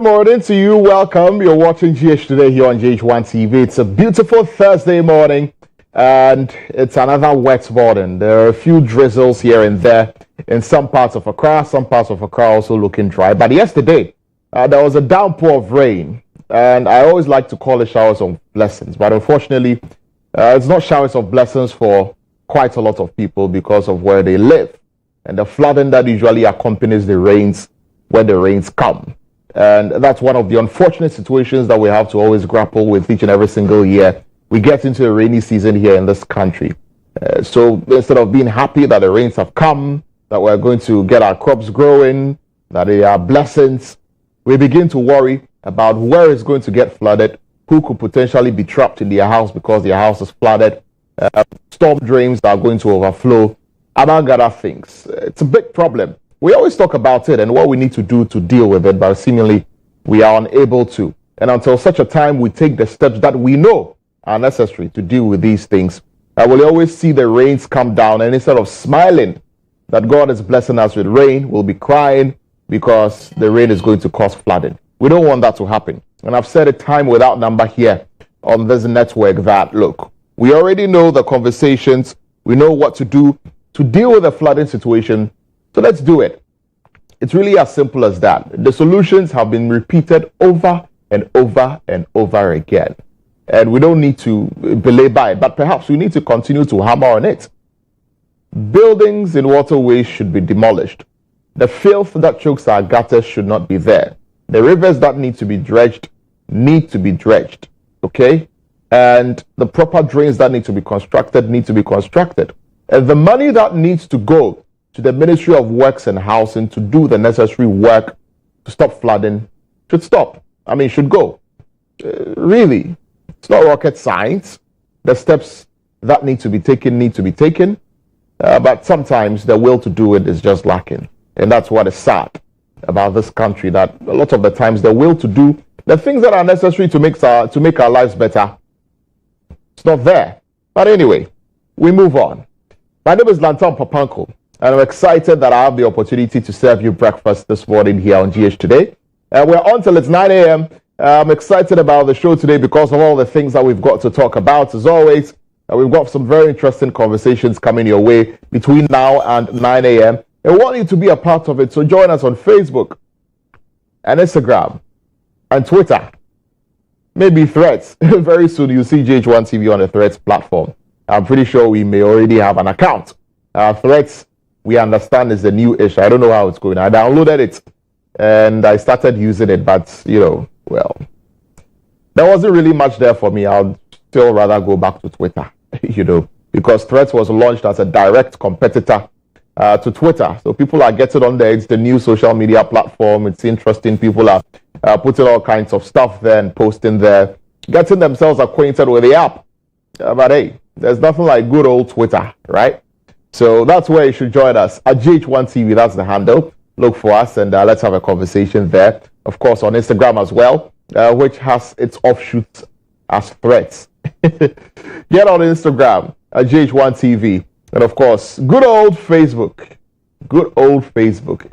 Good morning to you. Welcome. You're watching GHToday here on GHOne TV. It's a beautiful Thursday morning and it's another wet morning. There are a few drizzles here and there in some parts of Accra. Some parts of Accra also looking dry. But yesterday, there was a downpour of rain. And I always like to call it showers of blessings. But unfortunately, it's not showers of blessings for quite a lot of people because of where they live. And the flooding that usually accompanies the rains when the rains come. And that's one of the unfortunate situations that we have to always grapple with each and every single year. We get into a rainy season here in this country. So instead of being happy that the rains have come, that we're going to get our crops growing, that they are blessings, we begin to worry about where it's going to get flooded, who could potentially be trapped in their house because their house is flooded, storm drains that are going to overflow, among other things. It's a big problem. We always talk about it and what we need to do to deal with it, but seemingly we are unable to. And until such a time we take the steps that we know are necessary to deal with these things, I will always see the rains come down, and instead of smiling that God is blessing us with rain, we'll be crying because the rain is going to cause flooding. We don't want that to happen. And I've said it time without number here on this network that, look, we already know the conversations, we know what to do to deal with the flooding situation. So let's do it. It's really as simple as that. The solutions have been repeated over and over and over again. And we don't need to belabor it, but perhaps we need to continue to hammer on it. Buildings in waterways should be demolished. The filth that chokes our gutters should not be there. The rivers that need to be dredged need to be dredged. Okay? And the proper drains that need to be constructed need to be constructed. And the money that needs to go to the Ministry of Works and Housing to do the necessary work to stop flooding should stop. Should go. Really, it's not rocket science. The steps that need to be taken, but sometimes the will to do it is just lacking. And that's what is sad about this country, that a lot of the times the will to do the things that are necessary to make our lives better, it's not there. But anyway, we move on. My name is Lantam Papanko. And I'm excited that I have the opportunity to serve you breakfast this morning here on GHToday. We're on till it's 9 a.m. I'm excited about the show today because of all the things that we've got to talk about. As always, we've got some very interesting conversations coming your way between now and 9 a.m. And we want you to be a part of it. So join us on Facebook and Instagram and Twitter. Maybe Threads. Very soon you'll see GHOne TV on the Threads platform. I'm pretty sure we may already have an account. Threads, we understand, is the new issue. I don't know how it's going. I downloaded it and I started using it, but there wasn't really much there for me. I'd still rather go back to Twitter, because Threads was launched as a direct competitor to Twitter. So people are getting on there. It's the new social media platform. It's interesting. People are putting all kinds of stuff there and posting there, getting themselves acquainted with the app. But hey, there's nothing like good old Twitter, right? So that's where you should join us at GHOne TV. That's the handle. Look for us and let's have a conversation there. Of course, on Instagram as well, which has its offshoots as Threads. Get on Instagram at GHOne TV. And of course, good old Facebook. Good old Facebook.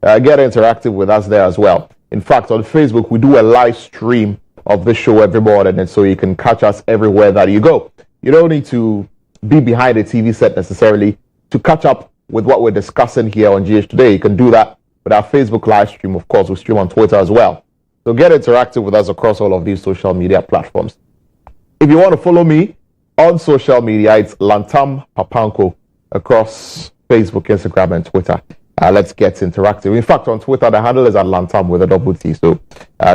Get interactive with us there as well. In fact, on Facebook, we do a live stream of the show every morning. And so you can catch us everywhere that you go. You don't need to be behind a TV set necessarily to catch up with what we're discussing here on GHToday. You can do that with our Facebook live stream. Of course, we stream on Twitter as well. So get interactive with us across all of these social media platforms. If you want to follow me on social media, it's Lantam Papanko across Facebook, Instagram, and Twitter. Let's get interactive. In fact, on Twitter, the handle is at Lantam with a double T. So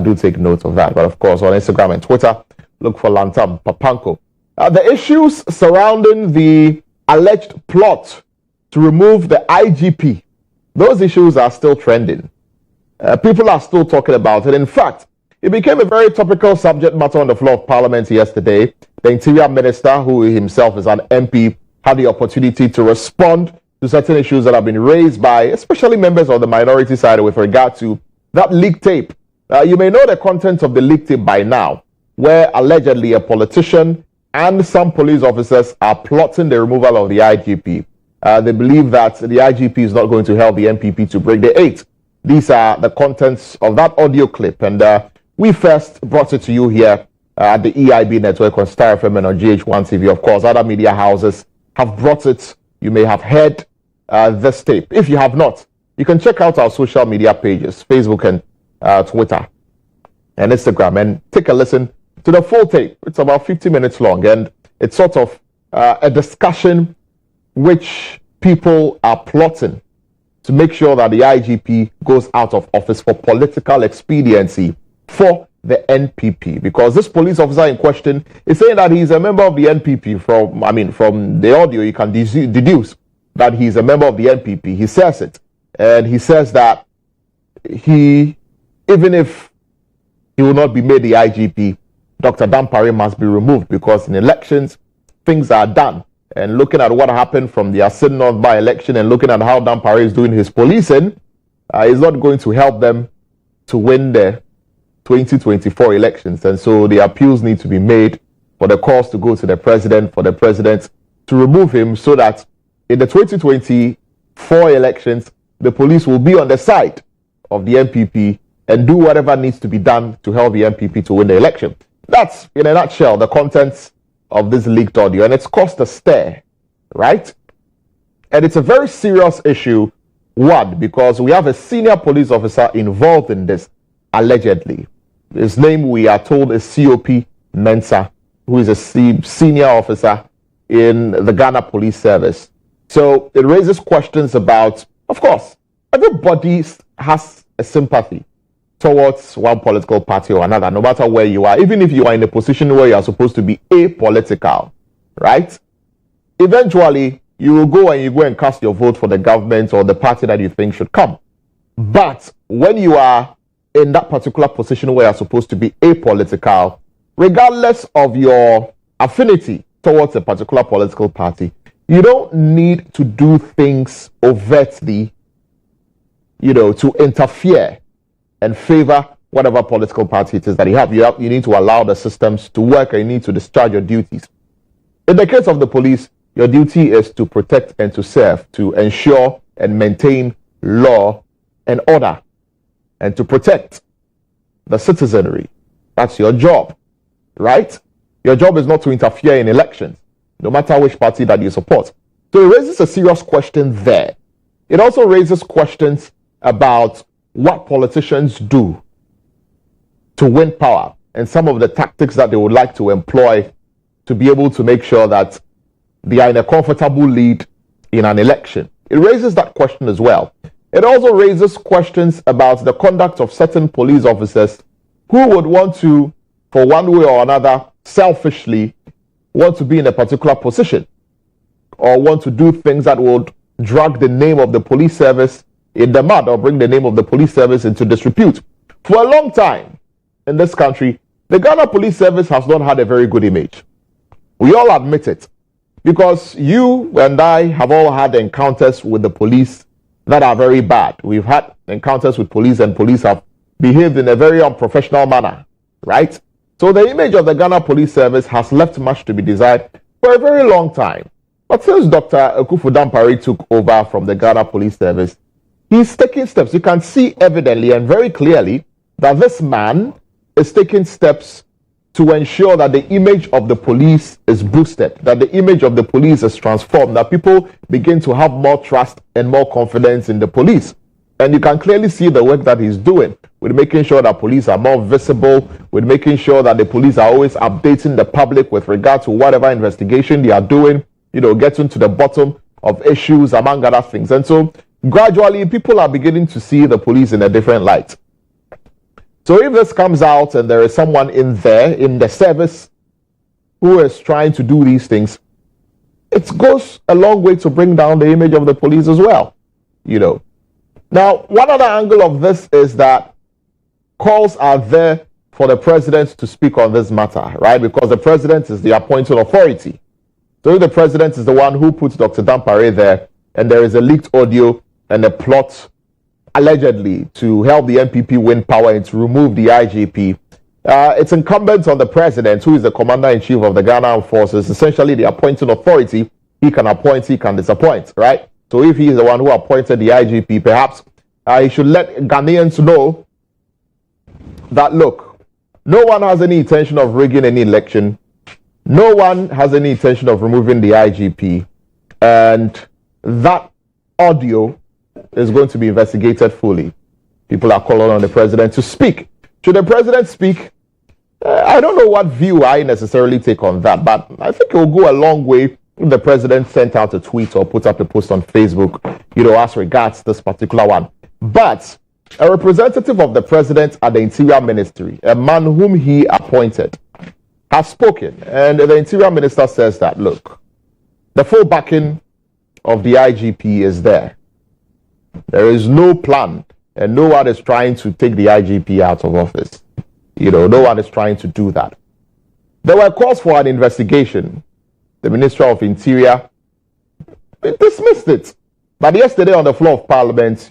do take note of that. But of course, on Instagram and Twitter, look for Lantam Papanko. The issues surrounding the alleged plot to remove the IGP, those issues are still trending. People are still talking about it. In fact, it became a very topical subject matter on the floor of Parliament yesterday. The Interior Minister, who himself is an MP, had the opportunity to respond to certain issues that have been raised by especially members of the minority side with regard to that leak tape. You may know the content of the leak tape by now, where allegedly a politician and some police officers are plotting the removal of the IGP. They believe that the IGP is not going to help the MPP to break the 8. These are the contents of that audio clip, and we first brought it to you here at the EIB network on Star FM and on GH1 TV. Of course, other media houses have brought it. You may have heard this tape. If you have not, you can check out our social media pages, Facebook and Twitter and Instagram, and take a listen to the full tape. It's about 50 minutes long, and it's sort of a discussion which people are plotting to make sure that the IGP goes out of office for political expediency for the NPP, because this police officer in question is saying that he's a member of the NPP. From the audio, you can deduce that he's a member of the NPP. He says it, and he says that even if he will not be made the IGP, Dr. Dampare must be removed, because in elections, things are done. And looking at what happened from the Asin North by-election and looking at how Dampare is doing his policing, is not going to help them to win the 2024 elections. And so the appeals need to be made for the cause to go to the president, for the president to remove him, so that in the 2024 elections, the police will be on the side of the NPP and do whatever needs to be done to help the NPP to win the election. That's, in a nutshell, the contents of this leaked audio, and it's caused a stir, right? And it's a very serious issue. One, because we have a senior police officer involved in this, allegedly. His name, we are told, is COP Mensah, who is a senior officer in the Ghana Police Service. So it raises questions about, of course, everybody has a sympathy towards one political party or another, no matter where you are. Even if you are in a position where you are supposed to be apolitical, right? Eventually, you will go and cast your vote for the government or the party that you think should come. But when you are in that particular position where you are supposed to be apolitical, regardless of your affinity towards a particular political party, you don't need to do things overtly, to interfere and favor whatever political party it is that you have. You need to allow the systems to work, and you need to discharge your duties. In the case of the police, your duty is to protect and to serve, to ensure and maintain law and order, and to protect the citizenry. That's your job, right? Your job is not to interfere in elections, no matter which party that you support. So it raises a serious question there. It also raises questions about what politicians do to win power and some of the tactics that they would like to employ to be able to make sure that they are in a comfortable lead in an election. It raises that question as well. It also raises questions about the conduct of certain police officers who would want to, for one way or another, selfishly want to be in a particular position or want to do things that would drag the name of the police service in the mud or bring the name of the police service into disrepute. For a long time in this country, the Ghana Police Service has not had a very good image. We all admit it, because you and I have all had encounters with the police that are very bad. We've had encounters with police, and police have behaved in a very unprofessional manner, right? So the image of the Ghana Police Service has left much to be desired for a very long time. But since Dr. Dampare took over from the Ghana Police Service, he's taking steps. You can see evidently and very clearly that this man is taking steps to ensure that the image of the police is boosted, that the image of the police is transformed, that people begin to have more trust and more confidence in the police. And you can clearly see the work that he's doing with making sure that police are more visible, with making sure that the police are always updating the public with regard to whatever investigation they are doing, getting to the bottom of issues, among other things. And so gradually, people are beginning to see the police in a different light. So if this comes out and there is someone in there, in the service, who is trying to do these things, it goes a long way to bring down the image of the police as well. Now, one other angle of this is that calls are there for the president to speak on this matter, right? Because the president is the appointing authority. So if the president is the one who puts Dr. Dampare there, and there is a leaked audio and a plot allegedly to help the NPP win power and to remove the IGP, it's incumbent on the president, who is the commander-in-chief of the Ghana Armed Forces, essentially the appointing authority. He can appoint, he can disappoint, right? So if he is the one who appointed the IGP, perhaps he should let Ghanaians know that, look, no one has any intention of rigging any election. No one has any intention of removing the IGP. And that audio is going to be investigated fully. People are calling on the president to speak. Should the president speak? I don't know what view I necessarily take on that, but I think it will go a long way if the president sent out a tweet or put up a post on Facebook, as regards this particular one. But a representative of the president at the Interior Ministry, a man whom he appointed, has spoken. And the Interior Minister says that, look, the full backing of the IGP is there. There is no plan, and no one is trying to take the IGP out of office. No one is trying to do that. There were calls for an investigation. The Minister of Interior dismissed it. But yesterday on the floor of Parliament,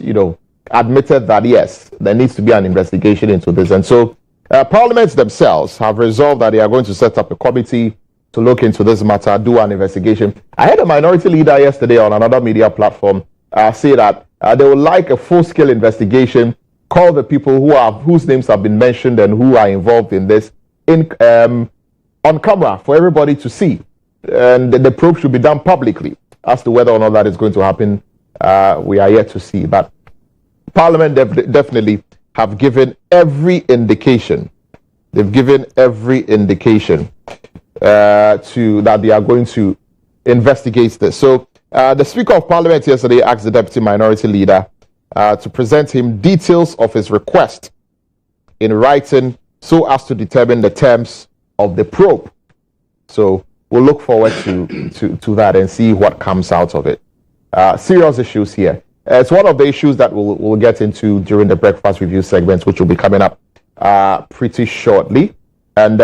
admitted that, yes, there needs to be an investigation into this. And so parliaments themselves have resolved that they are going to set up a committee to look into this matter, do an investigation. I heard a minority leader yesterday on another media platform say that they would like a full-scale investigation, call the people whose names have been mentioned and who are involved in this on camera for everybody to see. And the probe should be done publicly. As to whether or not that is going to happen, we are yet to see. But Parliament definitely have given every indication. They've given every indication that they are going to investigate this. So the Speaker of Parliament yesterday asked the Deputy Minority Leader to present him details of his request in writing so as to determine the terms of the probe. So we'll look forward to that and see what comes out of it. Serious issues here. It's one of the issues that we'll get into during the breakfast review segments, which will be coming up pretty shortly. And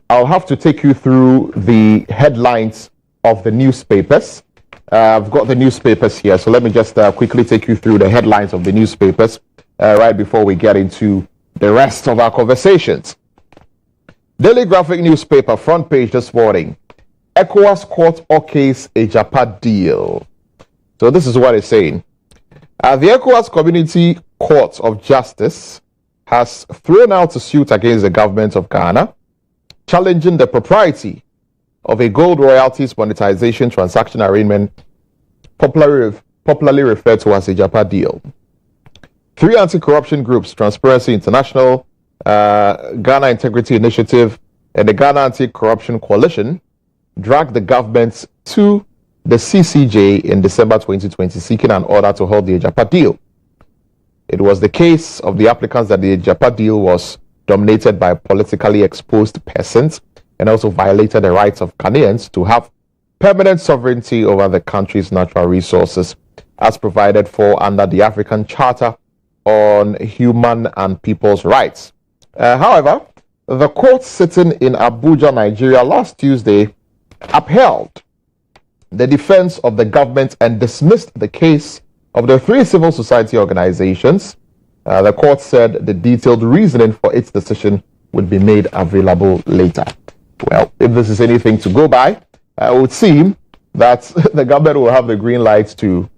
I'll have to take you through the headlines of the newspapers. I've got the newspapers here, so let me just quickly take you through the headlines of the newspapers right before we get into the rest of our conversations. Daily Graphic newspaper, front page this morning. ECOWAS court okays a Japa deal. So this is what it's saying. The ECOWAS Community Court of Justice has thrown out a suit against the government of Ghana, challenging the propriety of a gold royalties monetization transaction arrangement, popularly referred to as a Japa deal. 3 anti-corruption groups, Transparency International, Ghana Integrity Initiative, and the Ghana Anti-Corruption Coalition, dragged the government to the CCJ in December 2020, seeking an order to hold the Japa deal. It was the case of the applicants that the Japa deal was dominated by politically exposed persons and also violated the rights of Ghanaians to have permanent sovereignty over the country's natural resources, as provided for under the African Charter on Human and People's Rights. However, the court sitting in Abuja, Nigeria, last Tuesday upheld the defense of the government and dismissed the case of the 3 civil society organizations. The court said the detailed reasoning for its decision would be made available later. Well, if this is anything to go by, it would seem that the government will have the green lights to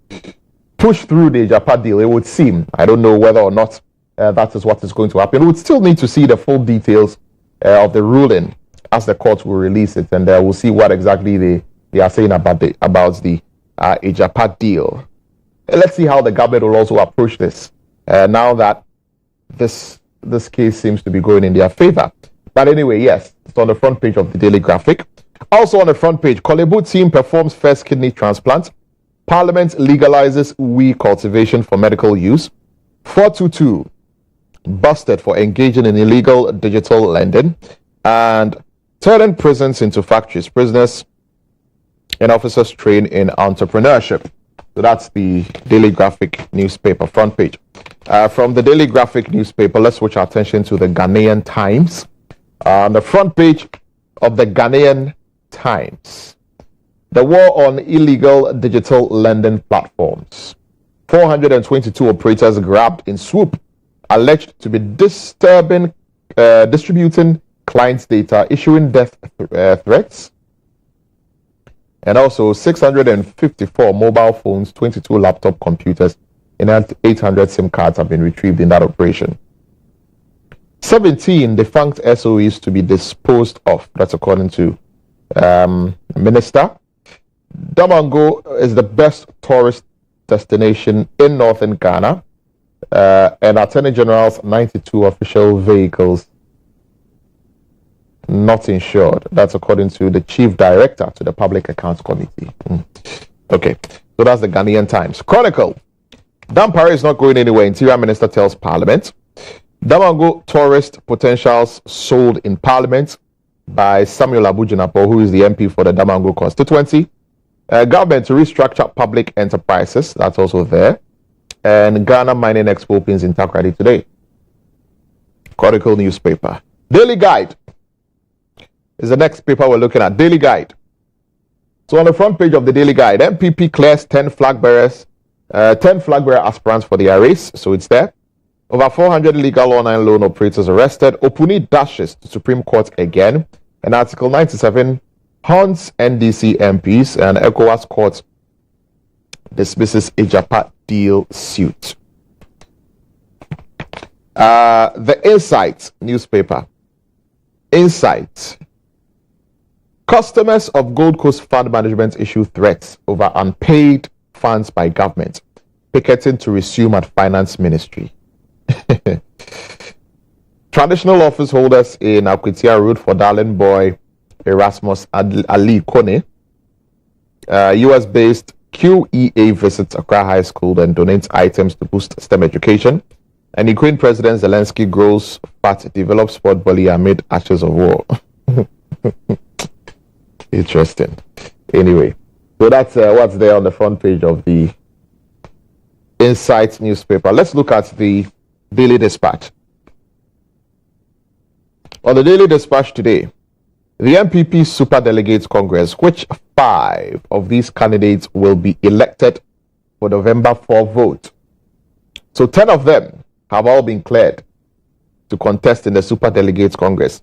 push through the Japa deal. It would seem. I don't know whether or not that is what is going to happen. We would still need to see the full details of the ruling as the court will release it, and we'll see what exactly they are saying about the Japa deal. Let's see how the government will also approach this now that this case seems to be going in their favor. But anyway, yes, it's on the front page of the Daily Graphic. Also on the front page, Kolebu team performs first kidney transplant. Parliament legalizes wheat cultivation for medical use. 422 busted for engaging in illegal digital lending. And turning prisons into factories. Prisoners and officers train in entrepreneurship. So that's the Daily Graphic newspaper front page. From the Daily Graphic newspaper, let's switch our attention to the Ghanaian Times. On the front page of the Ghanaian Times, the war on illegal digital lending platforms. 422 operators grabbed in swoop, alleged to be disturbing, distributing clients' data, issuing death threats, and also 654 mobile phones, 22 laptop computers and 800 SIM cards have been retrieved in that operation. 17 defunct SOEs to be disposed of. That's according to Minister. Damongo is the best tourist destination in northern Ghana, and Attorney General's 92 official vehicles not insured. That's according to the Chief Director to the Public Accounts Committee. Okay, so that's the Ghanaian Times. Chronicle. Dampare is not going anywhere. Interior Minister tells Parliament. Damongo tourist potentials sold in Parliament by Samuel Abujinapo, who is the MP for the Damongo constituency. Government to restructure public enterprises. That's also there. And Ghana Mining Expo opens in Takoradi today. Chronicle newspaper. Daily Guide is the next paper we're looking at. Daily Guide. So on the front page of the Daily Guide, MPP clears 10 flag bearer aspirants for their race. So it's there. Over 400 illegal online loan operators arrested. Opuni dashes to Supreme Court again. And Article 97 haunts NDC MPs, and ECOWAS Court dismisses Ejapa deal suit. The Insight newspaper. Insight. Customers of Gold Coast Fund Management issue threats over unpaid funds by government. Picketing to resume at Finance Ministry. Traditional office holders in Akwitia Road for Darling Boy Erasmus Ali Kone. US-based QEA visits Accra High School and donates items to boost STEM education. And Ukraine President Zelensky grows fat, develops sport belly amid ashes of war. Interesting. Anyway, so that's what's there on the front page of the Insight newspaper. Let's look at the Daily Dispatch. On the Daily Dispatch today, the MPP Super Delegates Congress, which 5 of these candidates will be elected for November 4 vote. So 10 of them have all been cleared to contest in the Super Delegates Congress,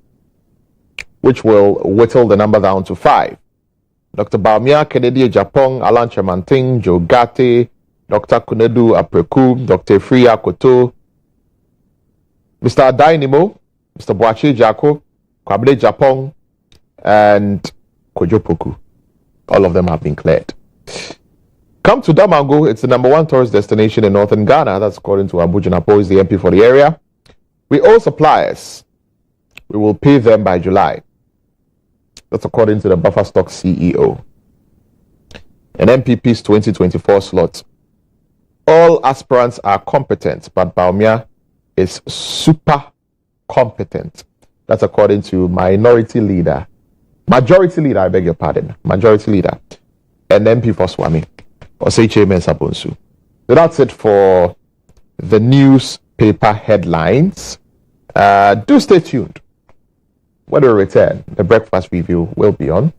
which will whittle the number down to 5. Dr. Baumia Kennedy Japong, Alan Chamanting, Joe Gate, Dr. Kunedu Apreku, Dr. Freya Koto, Mr. Dainimo, Mr. Boachi Jako, Kwabele Japong, and Kojopoku. All of them have been cleared. Come to Damongo. It's the #1 tourist destination in northern Ghana. That's according to Abujinapo, is the MP for the area. We owe suppliers. We will pay them by July. That's according to the Buffer Stock CEO. An MPP's 2024 slot. All aspirants are competent, but Baumia is super competent. That's according to majority leader, I beg your pardon, majority leader, and MP for Swami, Oseche Mensah-Bonsu. So that's it for the newspaper headlines. Do stay tuned. When we return, the breakfast review will be on.